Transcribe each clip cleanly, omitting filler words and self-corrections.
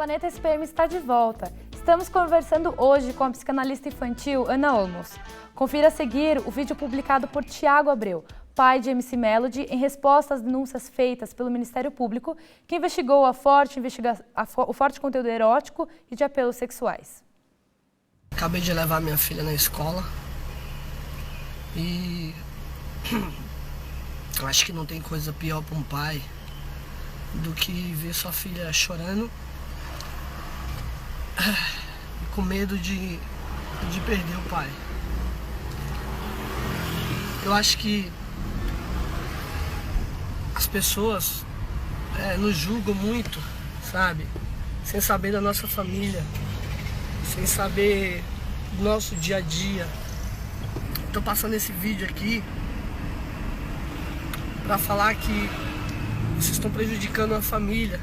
Planeta SPM está de volta. Estamos conversando hoje com a psicanalista infantil Ana Olmos. Confira a seguir o vídeo publicado por Tiago Abreu, pai de MC Melody, em resposta às denúncias feitas pelo Ministério Público, que investigou o forte conteúdo erótico e de apelos sexuais. Acabei de levar minha filha na escola e acho que não tem coisa pior para um pai do que ver sua filha chorando e com medo de perder o pai. Eu acho que as pessoas nos julgam muito, sabe? Sem saber da nossa família, sem saber do nosso dia a dia. Tô passando esse vídeo aqui para falar que vocês estão prejudicando a família.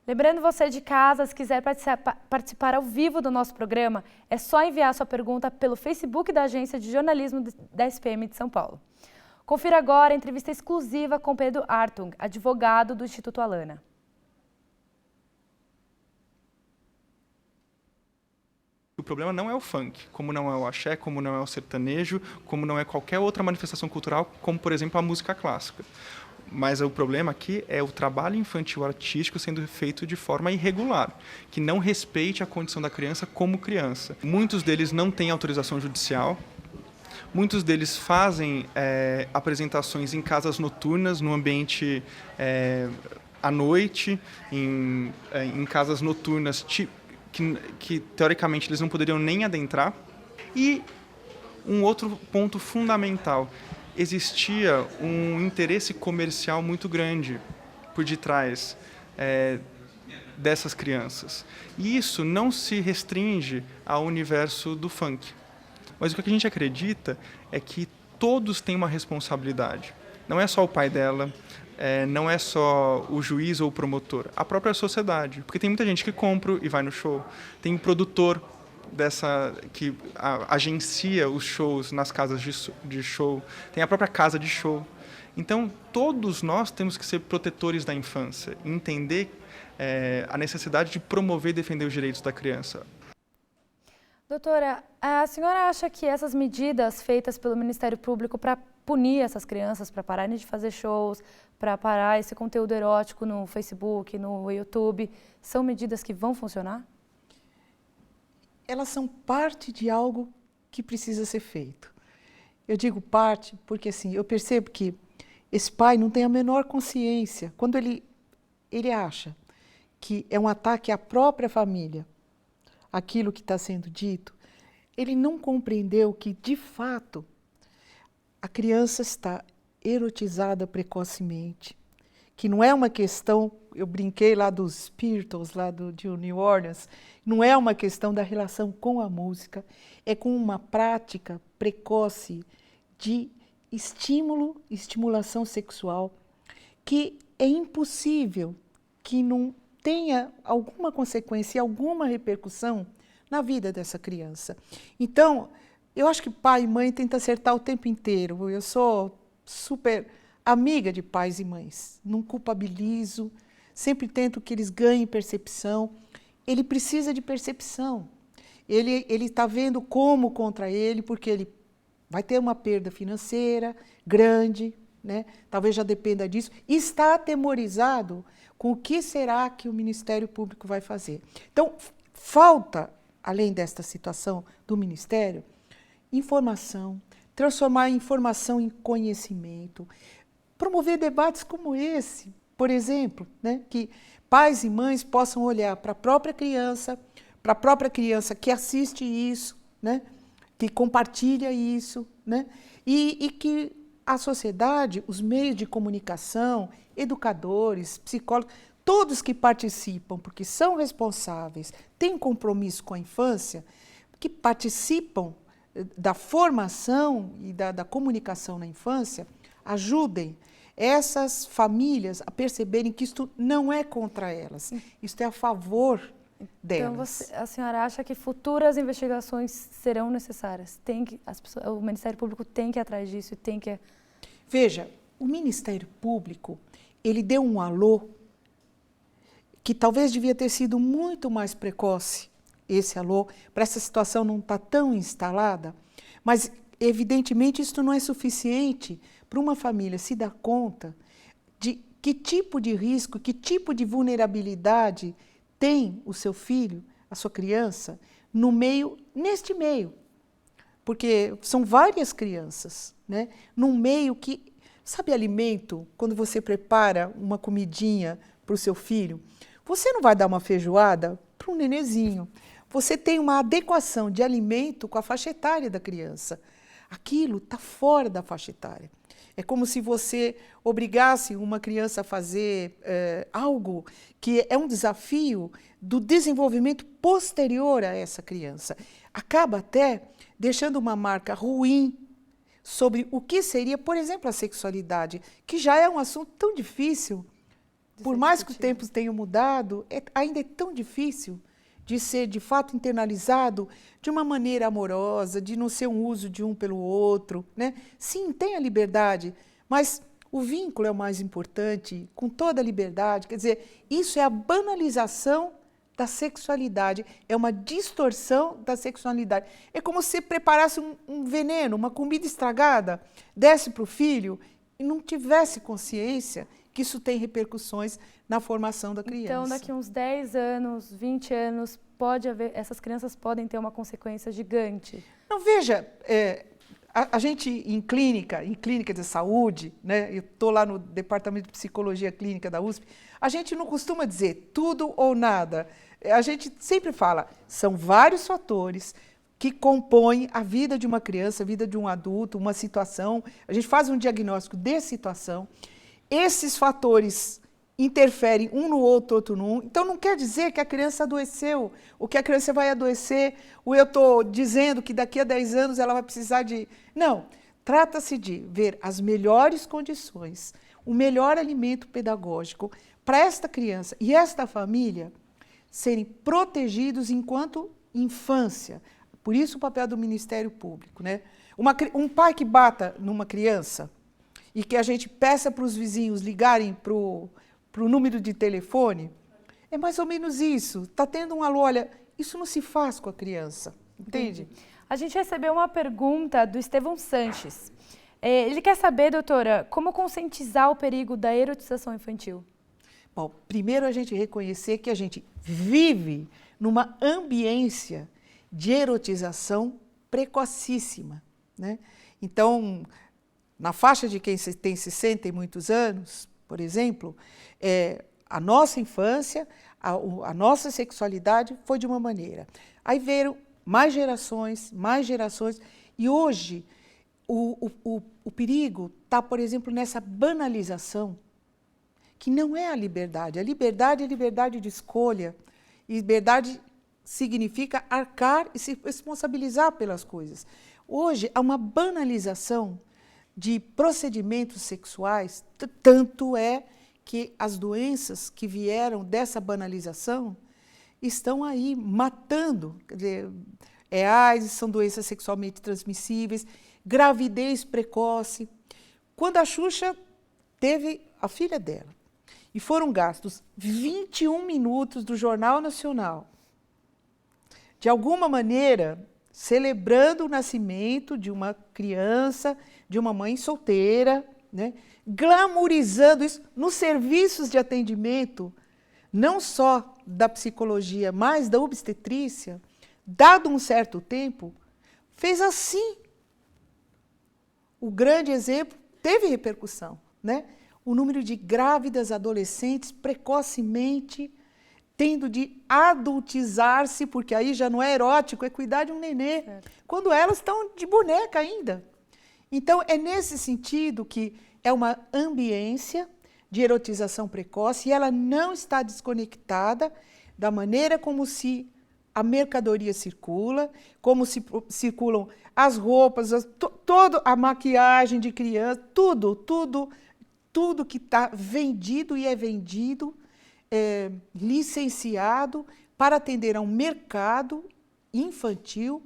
Lembrando você de casa, se quiser participar ao vivo do nosso programa, é só enviar sua pergunta pelo Facebook da Agência de Jornalismo da SPM de São Paulo. Confira agora a entrevista exclusiva com Pedro Artung, advogado do Instituto Alana. O problema não é o funk, como não é o axé, como não é o sertanejo, como não é qualquer outra manifestação cultural, como, por exemplo, a música clássica. Mas o problema aqui é o trabalho infantil artístico sendo feito de forma irregular, que não respeite a condição da criança como criança. Muitos deles não têm autorização judicial, muitos deles fazem apresentações em casas noturnas, no ambiente à noite, em casas noturnas que teoricamente eles não poderiam nem adentrar. E um outro ponto fundamental: existia um interesse comercial muito grande por detrás dessas crianças. E isso não se restringe ao universo do funk. Mas o que a gente acredita é que todos têm uma responsabilidade. Não é só o pai dela, não é só o juiz ou o promotor, a própria sociedade. Porque tem muita gente que compra e vai no show, tem um produtor que agencia os shows nas casas de show, tem a própria casa de show. Então, todos nós temos que ser protetores da infância, entender a necessidade de promover e defender os direitos da criança. Doutora, a senhora acha que essas medidas feitas pelo Ministério Público para punir essas crianças, para pararem de fazer shows, para parar esse conteúdo erótico no Facebook, no YouTube, são medidas que vão funcionar? Elas são parte de algo que precisa ser feito. Eu digo parte porque assim, eu percebo que esse pai não tem a menor consciência. Quando ele acha que é um ataque à própria família, aquilo que está sendo dito, ele não compreendeu que, de fato, a criança está erotizada precocemente, que não é uma questão, eu brinquei lá dos Beatles, de New Orleans, não é uma questão da relação com a música, é com uma prática precoce de estimulação sexual, que é impossível que não tenha alguma consequência, alguma repercussão na vida dessa criança. Então, eu acho que pai e mãe têm que acertar o tempo inteiro. Eu sou super amiga de pais e mães, não culpabilizo, sempre tento que eles ganhem percepção. Ele precisa de percepção. Ele está vendo como contra ele, porque ele vai ter uma perda financeira grande, né? Talvez já dependa disso, e está atemorizado com o que será que o Ministério Público vai fazer. Então, falta, além desta situação do Ministério, informação, transformar a informação em conhecimento, promover debates como esse, por exemplo, né, que pais e mães possam olhar para a própria criança que assiste isso, né, que compartilha isso, né, e que a sociedade, os meios de comunicação, educadores, psicólogos, todos que participam, porque são responsáveis, têm compromisso com a infância, que participam da formação e da comunicação na infância, ajudem essas famílias a perceberem que isto não é contra elas, isto é a favor delas. Então, a senhora acha que futuras investigações serão necessárias? O Ministério Público tem que ir atrás disso e tem que... Veja, o Ministério Público, ele deu um alô que talvez devia ter sido muito mais precoce, esse alô, para essa situação não estar tão instalada, mas evidentemente isso não é suficiente para uma família se dar conta de que tipo de risco, que tipo de vulnerabilidade tem o seu filho, a sua criança, no meio, neste meio. Porque são várias crianças, né? Num meio que, sabe alimento, quando você prepara uma comidinha para o seu filho, você não vai dar uma feijoada para um nenezinho. Você tem uma adequação de alimento com a faixa etária da criança. Aquilo está fora da faixa etária. É como se você obrigasse uma criança a fazer algo que é um desafio do desenvolvimento posterior a essa criança. Acaba até deixando uma marca ruim sobre o que seria, por exemplo, a sexualidade, que já é um assunto tão difícil. Por mais que os tempos tenham mudado, ainda é tão difícil de ser, de fato, internalizado de uma maneira amorosa, de não ser um uso de um pelo outro, né? Sim, tem a liberdade, mas o vínculo é o mais importante, com toda a liberdade. Quer dizer, isso é a banalização da sexualidade, é uma distorção da sexualidade. É como se preparasse um veneno, uma comida estragada, desse para o filho e não tivesse consciência que isso tem repercussões na formação da criança. Então, daqui uns 10 anos, 20 anos, pode haver, essas crianças podem ter uma consequência gigante. Não, veja, a gente em clínica de saúde, né, eu estou lá no Departamento de Psicologia Clínica da USP, a gente não costuma dizer tudo ou nada. A gente sempre fala, são vários fatores que compõem a vida de uma criança, a vida de um adulto, uma situação. A gente faz um diagnóstico de situação. Esses fatores interferem um no outro, outro no outro. Então, não quer dizer que a criança adoeceu, ou que a criança vai adoecer, ou eu estou dizendo que daqui a 10 anos ela vai precisar de... Não, trata-se de ver as melhores condições, o melhor alimento pedagógico para esta criança e esta família serem protegidos enquanto infância. Por isso o papel do Ministério Público, né? Um pai que bata numa criança e que a gente peça para os vizinhos ligarem para o número de telefone, é mais ou menos isso. Está tendo um alô, olha, isso não se faz com a criança, entende? A gente recebeu uma pergunta do Estevão Sanches. Ele quer saber, doutora, como conscientizar o perigo da erotização infantil? Bom, primeiro a gente reconhecer que a gente vive numa ambiência de erotização precocíssima, né? Então, na faixa de quem tem 60 e muitos anos, por exemplo, a nossa infância, a nossa sexualidade foi de uma maneira. Aí veio mais gerações, e hoje o perigo está, por exemplo, nessa banalização, que não é a liberdade. A liberdade é liberdade de escolha. Liberdade significa arcar e se responsabilizar pelas coisas. Hoje há uma banalização de procedimentos sexuais, tanto é que as doenças que vieram dessa banalização estão aí matando. Quer dizer, AIDS, são doenças sexualmente transmissíveis, gravidez precoce. Quando a Xuxa teve a filha dela, e foram gastos 21 minutos do Jornal Nacional, de alguma maneira, celebrando o nascimento de uma criança, de uma mãe solteira, né? Glamourizando isso nos serviços de atendimento, não só da psicologia, mas da obstetrícia, dado um certo tempo, fez assim. O grande exemplo teve repercussão, né? O número de grávidas adolescentes precocemente tendo de adultizar-se, porque aí já não é erótico, é cuidar de um nenê, quando elas estão de boneca ainda. Então, é nesse sentido que é uma ambiência de erotização precoce e ela não está desconectada da maneira como se a mercadoria circula, como se circulam as roupas, toda a maquiagem de criança, tudo que está vendido e é vendido, licenciado para atender a um mercado infantil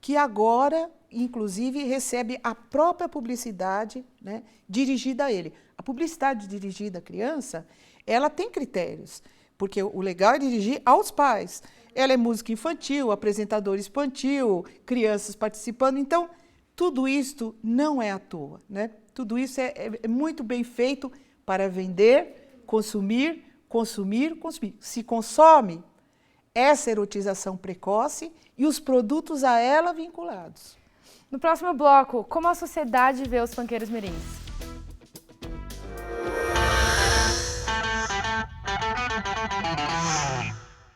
que agora, inclusive, recebe a própria publicidade, né, dirigida a ele. A publicidade dirigida à criança, ela tem critérios, porque o legal é dirigir aos pais. Ela é música infantil, apresentador infantil, crianças participando. Então, tudo isso não é à toa, né? Tudo isso é muito bem feito para vender, consumir, consumir, consumir. Se consome essa erotização precoce e os produtos a ela vinculados. No próximo bloco, como a sociedade vê os funkeiros mirins?